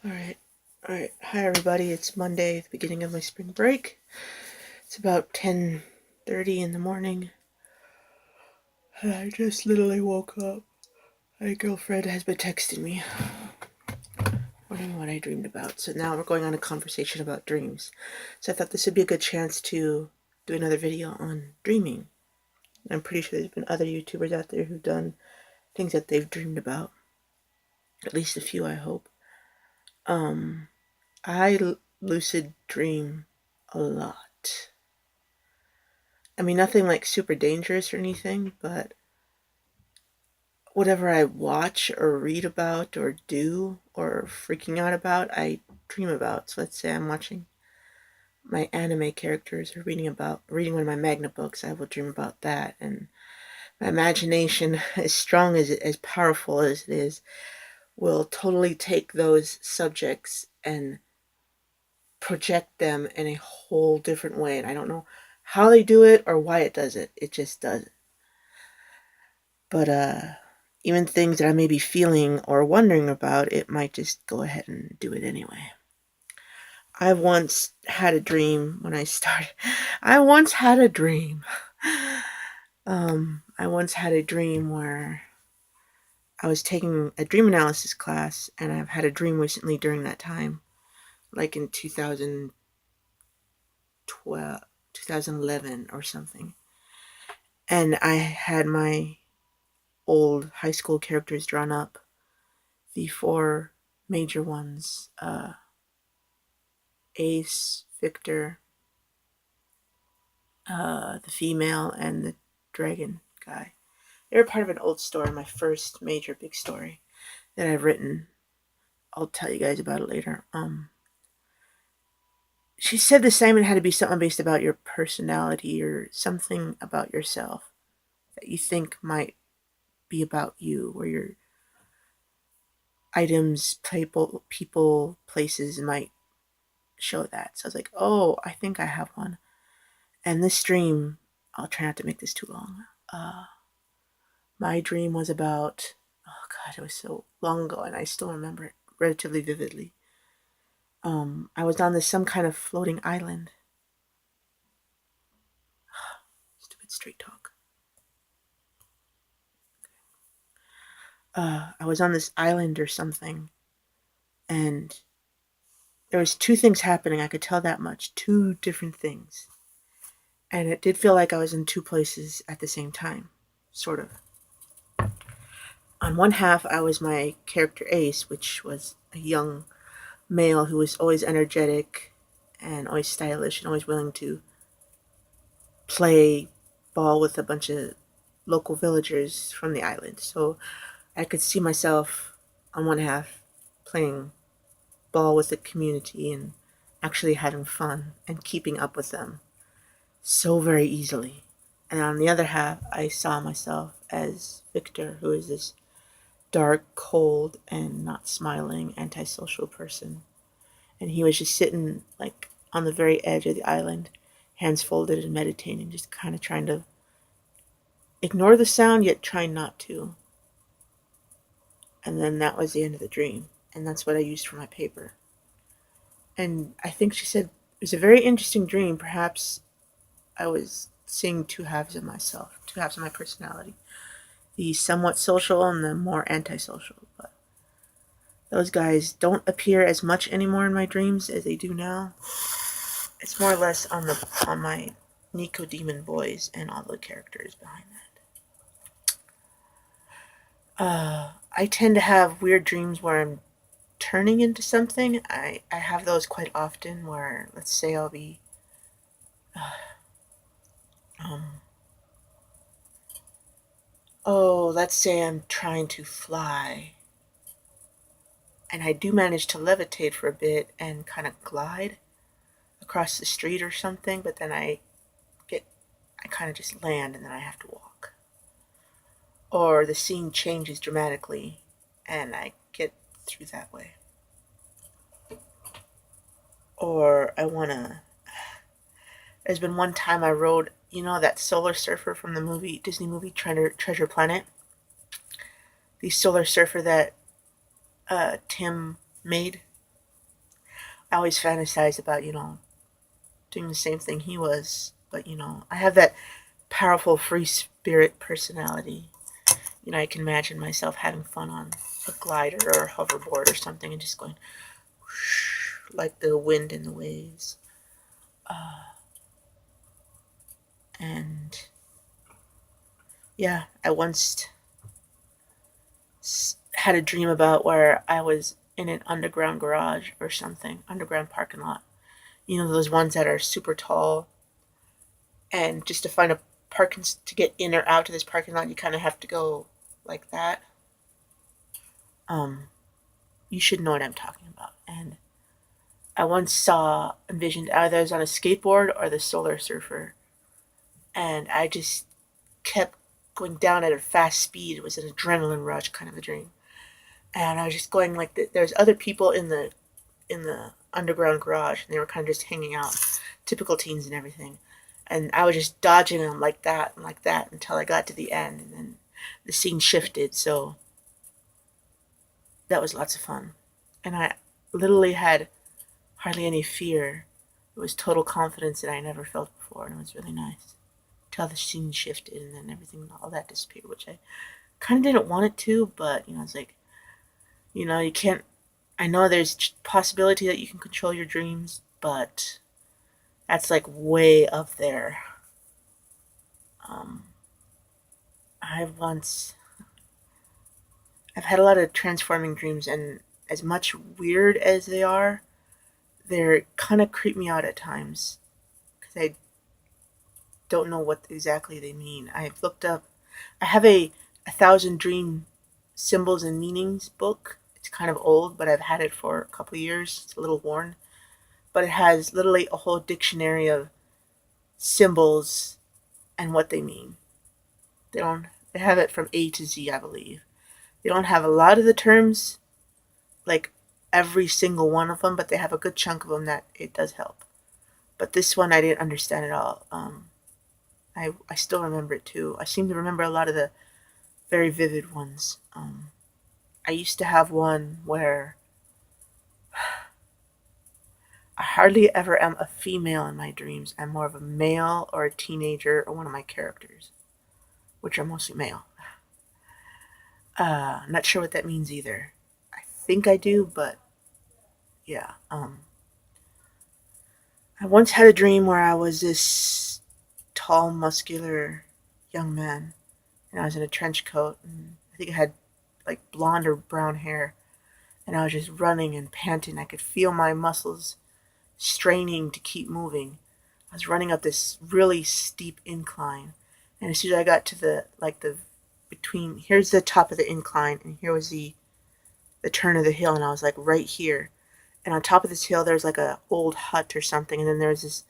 Alright. Hi everybody, it's Monday, the beginning of my spring break. It's about 10:30 in the morning. I just literally woke up. My girlfriend has been texting me, wondering what I dreamed about. So now we're going on a conversation about dreams. So I thought this would be a good chance to do another video on dreaming. I'm pretty sure there's been other YouTubers out there who've done things that they've dreamed about. At least a few, I hope. I lucid dream a lot. I mean, nothing like super dangerous or anything, but whatever I watch or read about or do or freaking out about, I dream about. So let's say I'm watching my anime characters or reading one of my manga books, I will dream about that. And my imagination, as strong as powerful as it is, will totally take those subjects and project them in a whole different way. And I don't know how they do it or why it does it. It just does it. But even things that I may be feeling or wondering about, it might just go ahead and do it anyway. I once had a dream when I started. I once had a dream. I once had a dream where I was taking a dream analysis class, and I've had a dream recently during that time, like in 2012, 2011 or something. And I had my old high school characters drawn up, the four major ones, Ace, Victor, the female, and the dragon guy. They were part of an old story, my first major big story that I've written. I'll tell you guys about it later. She said the assignment had to be something based about your personality or something about yourself that you think might be about you, or your items, people, places might show that. So I was like, oh, I think I have one. And this dream, I'll try not to make this too long. My dream was about, oh God, it was so long ago and I still remember it relatively vividly. I was on this some kind of floating island. Stupid straight talk. I was on this island or something, and there was two things happening. I could tell that much. Two different things. And it did feel like I was in two places at the same time, sort of. On one half, I was my character Ace, which was a young male who was always energetic and always stylish and always willing to play ball with a bunch of local villagers from the island. So I could see myself on one half playing ball with the community and actually having fun and keeping up with them so very easily. And on the other half, I saw myself as Victor, who is this dark, cold, and not smiling, antisocial person. And he was just sitting like on the very edge of the island, hands folded and meditating, just kind of trying to ignore the sound yet trying not to. And then that was the end of the dream. And that's what I used for my paper. And I think she said it was a very interesting dream. Perhaps I was seeing two halves of myself, two halves of my personality, the somewhat social and the more antisocial. But those guys don't appear as much anymore in my dreams as they do now. It's more or less on my Nico Demon Boys and all the characters behind that. I tend to have weird dreams where I'm turning into something. I have those quite often where, let's say, I'll be um, let's say I'm trying to fly, and I do manage to levitate for a bit and kind of glide across the street or something, but then I kind of just land and then I have to walk. Or the scene changes dramatically and I get through that way. Or I want to. There's been one time I rode, that solar surfer from the Disney movie Treasure Planet? The solar surfer that Tim made. I always fantasize about, doing the same thing he was. But, I have that powerful free spirit personality. I can imagine myself having fun on a glider or a hoverboard or something and just going whoosh, like the wind in the waves. And yeah, I once had a dream about where I was in an underground garage or something, underground parking lot. Those ones that are super tall, and just to find a parking to get in or out to this parking lot, you kind of have to go like that. Um, you should know what I'm talking about. And I once envisioned either I was on a skateboard or the solar surfer, and I just kept going down at a fast speed. It was an adrenaline rush kind of a dream, and I was just going like there's other people in the underground garage, and they were kind of just hanging out, typical teens and everything. And I was just dodging them like that and like that until I got to the end, and then the scene shifted. So that was lots of fun, and I literally had hardly any fear. It was total confidence that I never felt before, and it was really nice. Till the scene shifted, and then everything, all that disappeared, which I kind of didn't want it to, but it's like, you can't. I know there's possibility that you can control your dreams, but that's like way up there. Um, I once, I've had a lot of transforming dreams, and as much weird as they are, they're kind of creep me out at times because I don't know what exactly they mean. I've looked up. I have a thousand dream symbols and meanings book. It's kind of old, but I've had it for a couple of years. It's a little worn, but it has literally a whole dictionary of symbols and what they mean. They don't. They have it from A to Z, I believe. They don't have a lot of the terms, like every single one of them, but they have a good chunk of them that it does help. But this one I didn't understand at all. I still remember it too. I seem to remember a lot of the very vivid ones. I used to have one where I hardly ever am a female in my dreams. I'm more of a male or a teenager or one of my characters, which are mostly male. Not sure what that means either. I think I do, but yeah. I once had a dream where I was this tall, muscular young man, and I was in a trench coat, and I think I had like blonde or brown hair, and I was just running and panting. I could feel my muscles straining to keep moving. I was running up this really steep incline, and as soon as I got to the between here's the top of the incline, and here was the turn of the hill, and I was like right here. And on top of this hill, there's like a old hut or something, and then there's this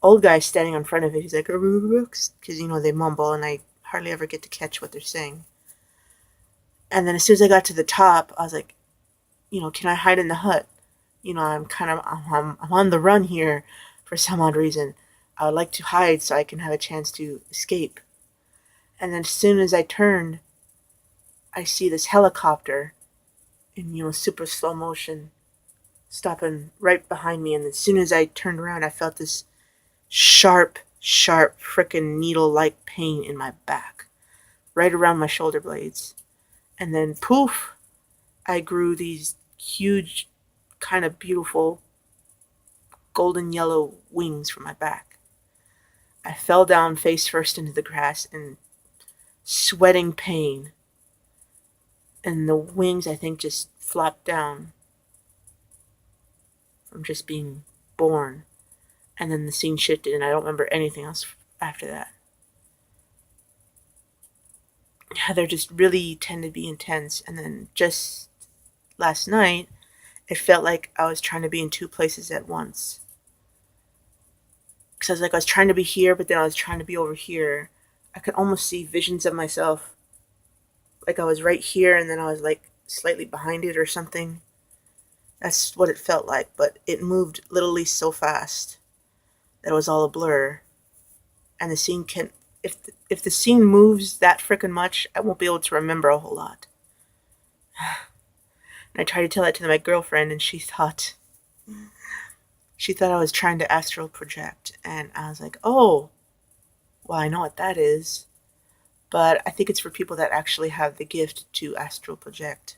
old guy standing in front of it. He's like, because they mumble, and I hardly ever get to catch what they're saying. And then as soon as I got to the top, I was like, can I hide in the hut? I'm on the run here for some odd reason. I would like to hide so I can have a chance to escape. And then as soon as I turned, I see this helicopter in super slow motion stopping right behind me. And as soon as I turned around, I felt this sharp, sharp, frickin' needle-like pain in my back, right around my shoulder blades. And then poof, I grew these huge, kind of beautiful golden yellow wings from my back. I fell down face first into the grass and sweating pain. And the wings, I think, just flopped down from just being born. And then the scene shifted, and I don't remember anything else after that. Yeah, they're just really tend to be intense. And then just last night, it felt like I was trying to be in two places at once. Because I was trying to be here, but then I was trying to be over here. I could almost see visions of myself. Like I was right here, and then I was like slightly behind it or something. That's what it felt like, but it moved literally so fast that it was all a blur. And the scene can, if the scene moves that frickin' much, I won't be able to remember a whole lot. And I tried to tell that to my girlfriend, and she thought She thought I was trying to astral project, and I was like, oh, well, I know what that is. But I think it's for people that actually have the gift to astral project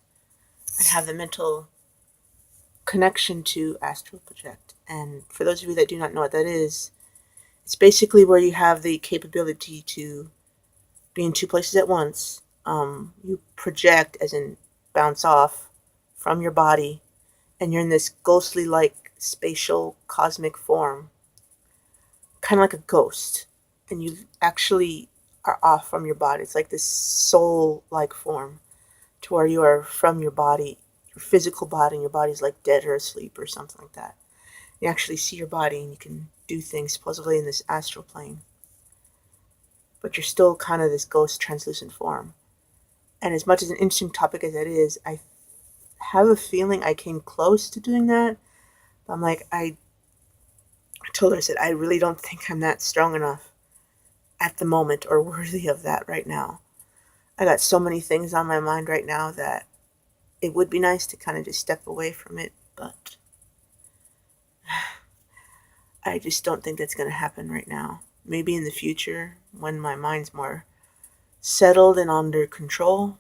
and have the mental connection to astral project. And for those of you that do not know what that is, it's basically where you have the capability to be in two places at once. You project, as in bounce off from your body, and you're in this ghostly like spatial cosmic form, kind of like a ghost. And you actually are off from your body. It's like this soul like form to where you are from your body, your physical body, and your body's like dead or asleep or something like that. You actually see your body and you can do things supposedly in this astral plane. But you're still kind of this ghost translucent form. And as much as an interesting topic as that is, I have a feeling I came close to doing that. But I'm like, I told her, I said, I really don't think I'm that strong enough at the moment or worthy of that right now. I got so many things on my mind right now that it would be nice to kind of just step away from it, but I just don't think that's going to happen right now. Maybe in the future when my mind's more settled and under control.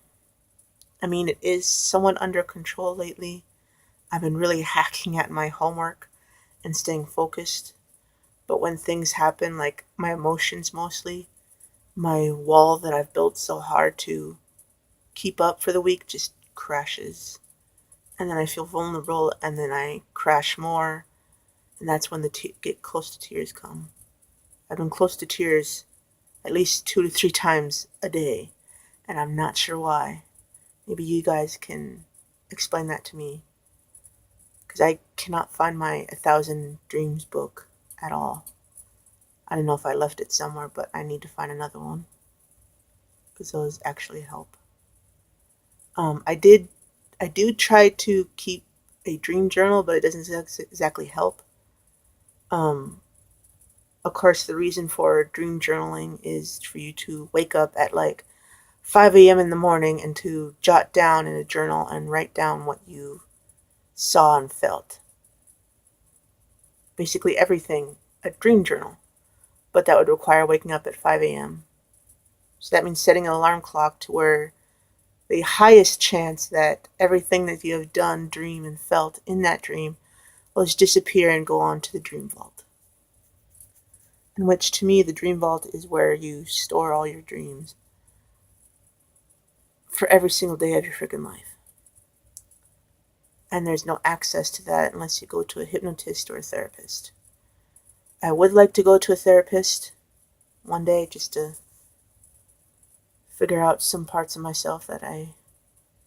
I mean, it is somewhat under control lately. I've been really hacking at my homework and staying focused. But when things happen, like my emotions mostly, my wall that I've built so hard to keep up for the week just crashes. And then I feel vulnerable and then I crash more. And that's when the get close to tears come. I've been close to tears at least 2 to 3 times a day. And I'm not sure why. Maybe you guys can explain that to me. Because I cannot find my 1,000 Dreams book at all. I don't know if I left it somewhere, but I need to find another one. Because those actually help. I do try to keep a dream journal, but it doesn't exactly help. Um, of course, the reason for dream journaling is for you to wake up at like 5 a.m. in the morning and to jot down in a journal and write down what you saw and felt. Basically everything, a dream journal. But that would require waking up at 5 a.m. So that means setting an alarm clock to where the highest chance that everything that you have done, dream, and felt in that dream will just disappear and go on to the dream vault. In which, to me, the dream vault is where you store all your dreams for every single day of your freaking life. And there's no access to that unless you go to a hypnotist or a therapist. I would like to go to a therapist one day just to figure out some parts of myself that I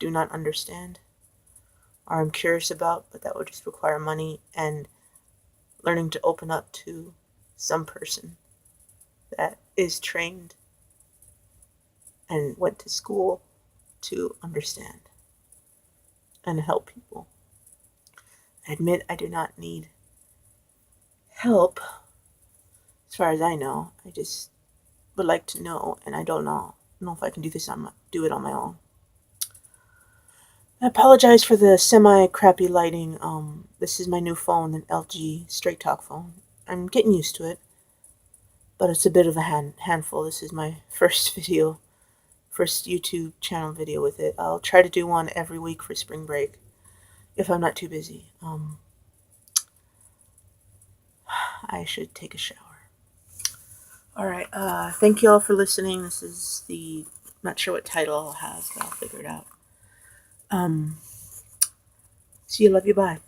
do not understand or I'm curious about, but that would just require money and learning to open up to some person that is trained and went to school to understand and help people. I admit I do not need help as far as I know. I just would like to know, and I don't know. I don't know if I can do it on my own. I apologize for the semi-crappy lighting. This is my new phone, an LG Straight Talk phone. I'm getting used to it, but it's a bit of a handful. This is my first YouTube channel video with it. I'll try to do one every week for spring break, if I'm not too busy. I should take a shower. Alright, thank you all for listening. This is not sure what title I'll have, but I'll figure it out. See you, love you, bye.